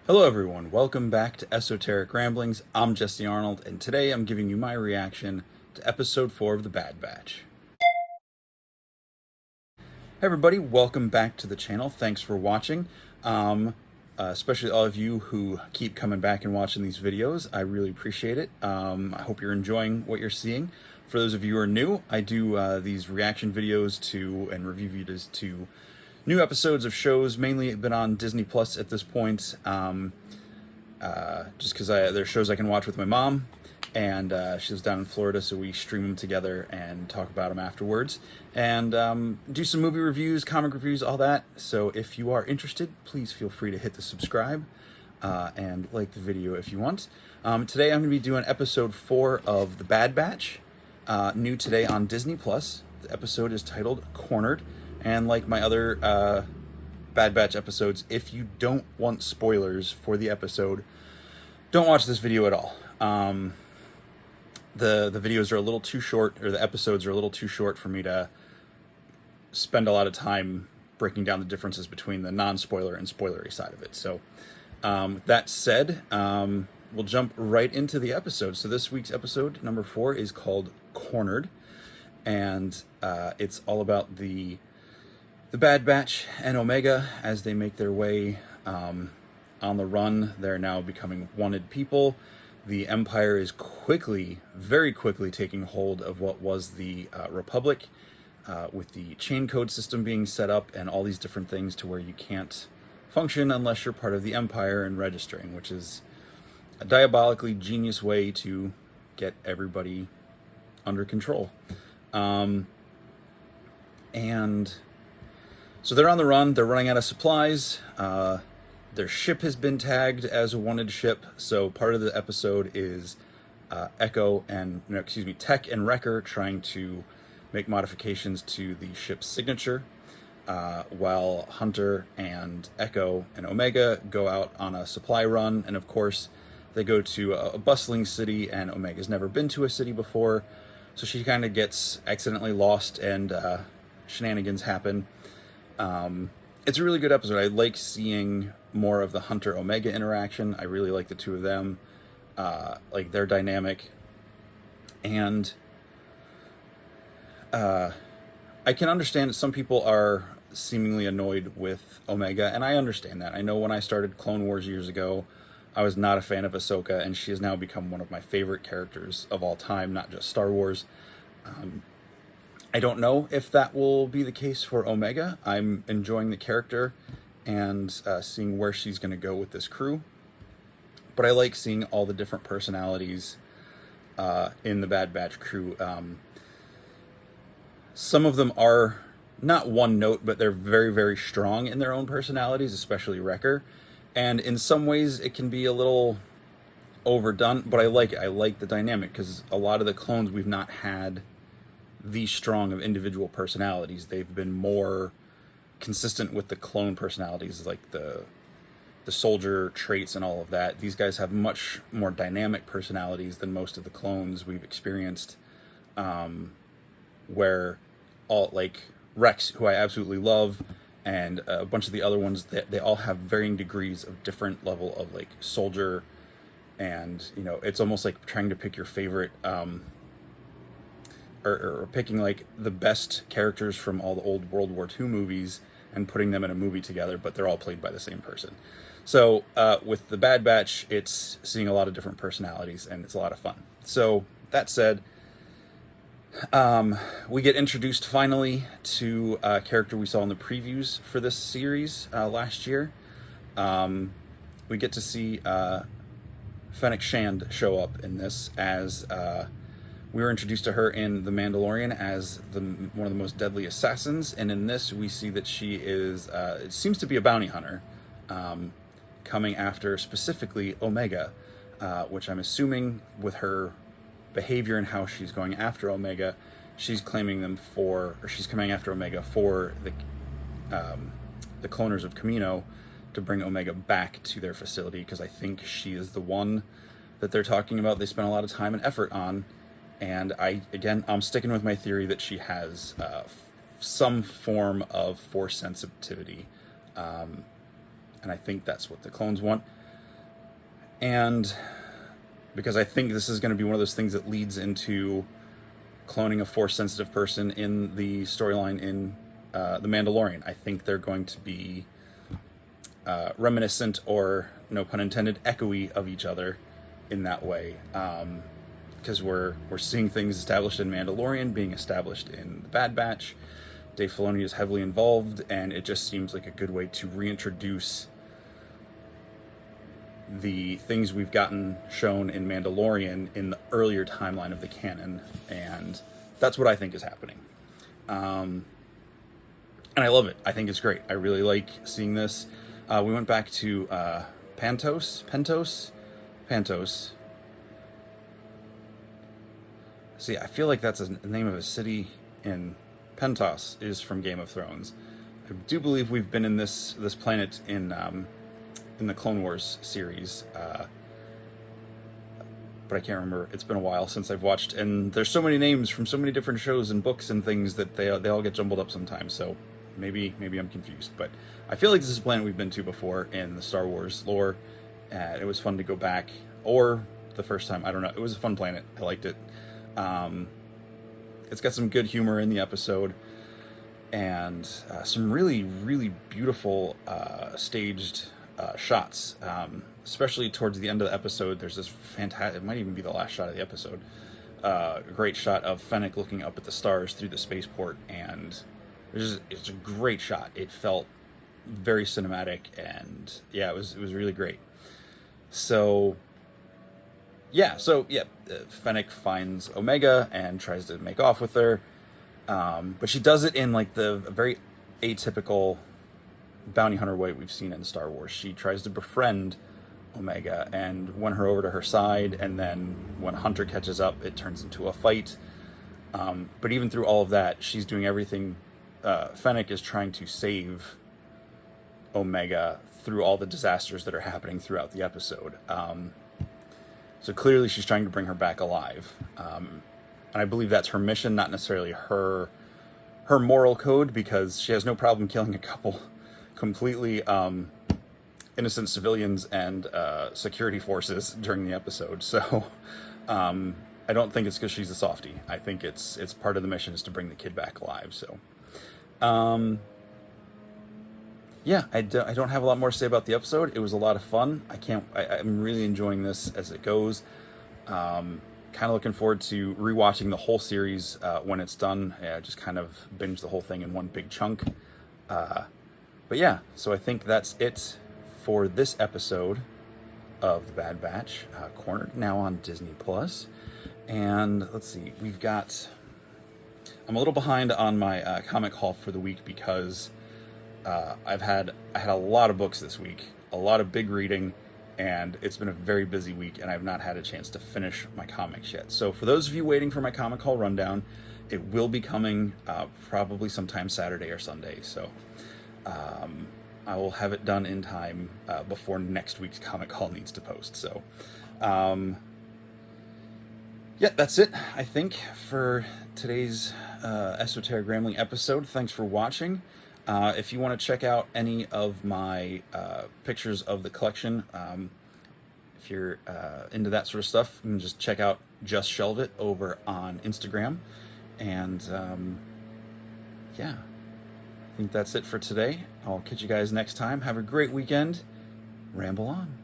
Hello everyone, welcome back to Esoteric Ramblings. I'm Jesse Arnold, and today I'm giving you my reaction to Episode 4 of The Bad Batch. Hey everybody, welcome back to the channel. Thanks for watching. Especially all of you who keep coming back and watching these videos. I really appreciate it. I hope you're enjoying what you're seeing. For those of you who are new, I do these reaction videos to and review videos to new episodes of shows, mainly been on Disney Plus at this point, just because there's shows I can watch with my mom, and she lives down in Florida, so we stream them together and talk about them afterwards, and do some movie reviews, comic reviews, all that. So if you are interested, please feel free to hit the subscribe and like the video if you want. Today I'm going to be doing episode 4 of The Bad Batch, new today on Disney Plus. The episode is titled Cornered. And like my other Bad Batch episodes, if you don't want spoilers for the episode, don't watch this video at all. The videos are a little too short, or the episodes are a little too short for me to spend a lot of time breaking down the differences between the non-spoiler and spoilery side of it. So that said, we'll jump right into the episode. So this week's episode, number 4, is called Cornered. And it's all about the Bad Batch and Omega as they make their way on the run. They're now becoming wanted people. The Empire is quickly, very quickly taking hold of what was the Republic, with the chain code system being set up and all these different things to where you can't function unless you're part of the Empire and registering, which is a diabolically genius way to get everybody under control. And so they're on the run, they're running out of supplies, their ship has been tagged as a wanted ship, so part of the episode is Tech and Wrecker trying to make modifications to the ship's signature, while Hunter and Echo and Omega go out on a supply run, and of course they go to a bustling city, and Omega's never been to a city before, so she kind of gets accidentally lost and shenanigans happen. It's a really good episode. I like seeing more of the Hunter-Omega interaction. I really like the two of them, like their dynamic. And I can understand that some people are seemingly annoyed with Omega, and I understand that. I know when I started Clone Wars years ago, I was not a fan of Ahsoka, and she has now become one of my favorite characters of all time, not just Star Wars. I don't know if that will be the case for Omega. I'm enjoying the character and seeing where she's going to go with this crew. But I like seeing all the different personalities in the Bad Batch crew. Some of them are not one note, but they're very, very strong in their own personalities, especially Wrecker. And in some ways, it can be a little overdone, but I like it. I like the dynamic, because a lot of the clones we've not had these strong of individual personalities. They've been more consistent with the clone personalities, like the soldier traits and all of that. These guys have much more dynamic personalities than most of the clones we've experienced, where all, like Rex, who I absolutely love, and a bunch of the other ones, they all have varying degrees of different level of like soldier, and it's almost like trying to pick your favorite or picking like the best characters from all the old World War II movies and putting them in a movie together, but they're all played by the same person. So with the Bad Batch, it's seeing a lot of different personalities, and it's a lot of fun. So that said, we get introduced finally to a character we saw in the previews for this series last year. We get to see Fennec Shand show up in this as we were introduced to her in The Mandalorian as one of the most deadly assassins, and in this we see that she is, it seems to be a bounty hunter, coming after specifically Omega, which I'm assuming with her behavior and how she's going after Omega, she's coming after Omega for the cloners of Kamino to bring Omega back to their facility, because I think she is the one that they're talking about they spent a lot of time and effort on. And I'm sticking with my theory that she has some form of force sensitivity, and I think that's what the clones want. And because I think this is going to be one of those things that leads into cloning a Force-sensitive person in the storyline in The Mandalorian. I think they're going to be reminiscent, or no pun intended, echoey of each other in that way. Because we're seeing things established in Mandalorian being established in the Bad Batch. Dave Filoni is heavily involved, and it just seems like a good way to reintroduce the things we've gotten shown in Mandalorian in the earlier timeline of the canon, and that's what I think is happening. And I love it. I think it's great. I really like seeing this. We went back to Pentos. See, I feel like that's the name of a city in Pentos is from Game of Thrones. I do believe we've been in this planet in the Clone Wars series, but I can't remember. It's been a while since I've watched, and there's so many names from so many different shows and books and things that they all get jumbled up sometimes. So maybe I'm confused, but I feel like this is a planet we've been to before in the Star Wars lore. It was fun to go back, or the first time, I don't know. It was a fun planet. I liked it. It's got some good humor in the episode, and some really, really beautiful staged shots, especially towards the end of the episode. There's this fantastic, it might even be the last shot of the episode, a great shot of Fennec looking up at the stars through the spaceport, and it's a great shot. It felt very cinematic, and yeah, it was really great. So Fennec finds Omega and tries to make off with her, but she does it in like the very atypical bounty hunter way we've seen in Star Wars. She tries to befriend Omega and win her over to her side, and then when Hunter catches up, it turns into a fight. But even through all of that, she's doing everything. Fennec is trying to save Omega through all the disasters that are happening throughout the episode. So clearly she's trying to bring her back alive. And I believe that's her mission, not necessarily her moral code, because she has no problem killing a couple completely innocent civilians and security forces during the episode. So I don't think it's because she's a softie. I think it's part of the mission is to bring the kid back alive. So I don't have a lot more to say about the episode. It was a lot of fun. I'm really enjoying this as it goes. Kind of looking forward to rewatching the whole series when it's done. Just kind of binge the whole thing in one big chunk. But yeah, so I think that's it for this episode of The Bad Batch, Cornered, now on Disney Plus. And let's see, I'm a little behind on my comic haul for the week because I had a lot of books this week, a lot of big reading, and it's been a very busy week, and I've not had a chance to finish my comics yet. So for those of you waiting for my comic haul rundown, it will be coming probably sometime Saturday or Sunday. So I will have it done in time before next week's comic haul needs to post. So that's it, I think, for today's Esoteric Rambling episode. Thanks for watching. If you want to check out any of my pictures of the collection, if you're into that sort of stuff, you can just check out Just Shelve It over on Instagram. And I think that's it for today. I'll catch you guys next time. Have a great weekend. Ramble on.